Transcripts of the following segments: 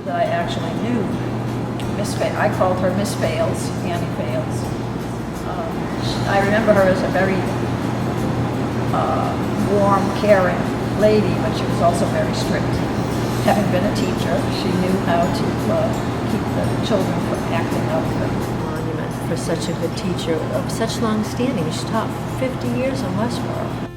that I actually knew I called her Miss Fales, Annie Fales. I remember her as a very warm, caring lady, but she was also very strict. Having been a teacher, she knew how to keep the children from acting out. Monument for such a good teacher of such long standing. She taught 50 years in Westboro.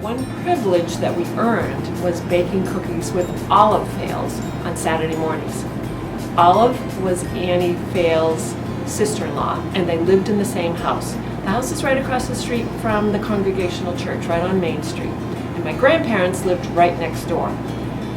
One privilege that we earned was baking cookies with Olive Fales on Saturday mornings. Olive was Annie Fales' sister-in-law, and they lived in the same house. The house is right across the street from the Congregational Church, right on Main Street. And my grandparents lived right next door.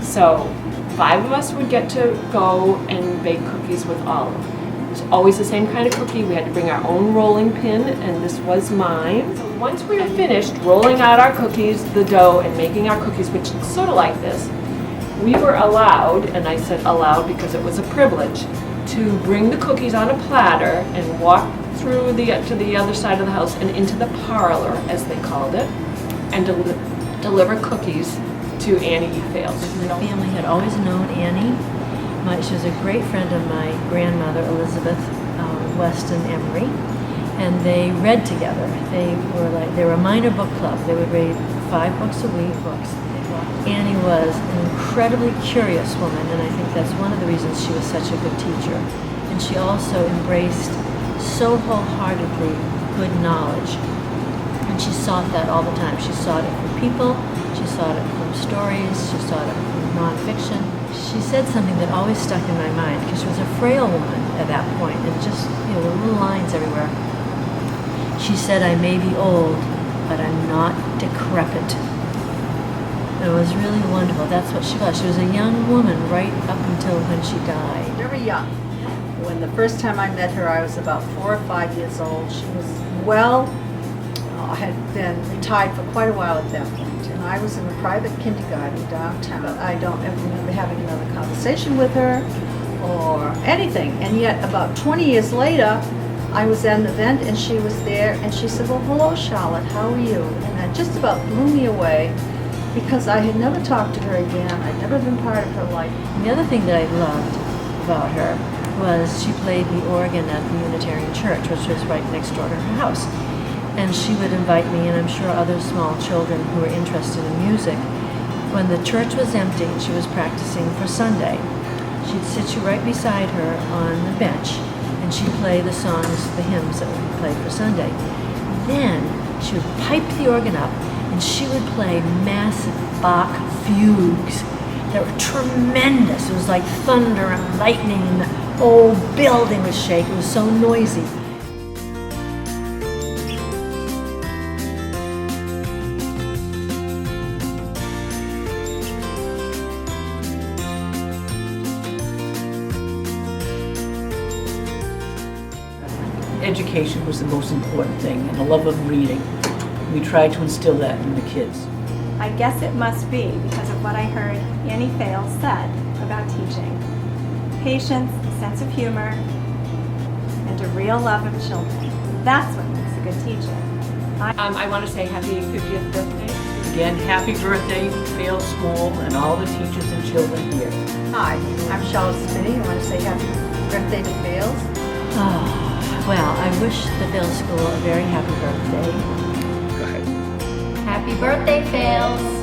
So 5 of us would get to go and bake cookies with Olive. It was always the same kind of cookie. We had to bring our own rolling pin, and this was mine. So once we were finished rolling out our cookies, the dough, and making our cookies, which is sort of like this, we were allowed, and I said allowed because it was a privilege, to bring the cookies on a platter and walk through to the other side of the house and into the parlor, as they called it, and deliver cookies to Annie E. Fales. My family had always known Annie. She was a great friend of my grandmother, Elizabeth Weston Emery, and they read together. They were a minor book club. They would read 5 books a week. Annie was an incredibly curious woman, and I think that's one of the reasons she was such a good teacher. And she also embraced so wholeheartedly good knowledge, and she sought that all the time. She sought it from people, she sought it from stories, she sought it from nonfiction. She said something that always stuck in my mind, because she was a frail woman at that point, and just, little lines everywhere. She said, "I may be old, but I'm not decrepit." And it was really wonderful. That's what she was. She was a young woman right up until when she died. Very young. When the first time I met her, I was about 4 or 5 years old. She was had been retired for quite a while at that point. And I was in a private kindergarten downtown. I don't ever remember having another conversation with her or anything. And yet about 20 years later, I was at an event and she was there, and she said, "Well, hello, Charlotte, how are you?" And that just about blew me away, because I had never talked to her again. I'd never been part of her life. And the other thing that I loved about her was she played the organ at the Unitarian Church, which was right next door to her house. And she would invite me, and I'm sure other small children who were interested in music. When the church was empty and she was practicing for Sunday, she'd sit you right beside her on the bench, and she'd play the songs, the hymns that we played for Sunday. Then she would pipe the organ up, and she would play massive Bach fugues that were tremendous. It was like thunder and lightning, and the whole building would shake. It was so noisy. Education was the most important thing, and a love of reading. We tried to instill that in the kids. I guess it must be because of what I heard Annie Fales said about teaching. Patience, a sense of humor, and a real love of children. That's what makes a good teacher. I want to say happy 50th birthday. Again, happy birthday, Fales School, and all the teachers and children here. Hi, I'm Charlotte Spinney. I want to say happy birthday to Fales. Well, I wish the Fales School a very happy birthday. Happy birthday, Fales!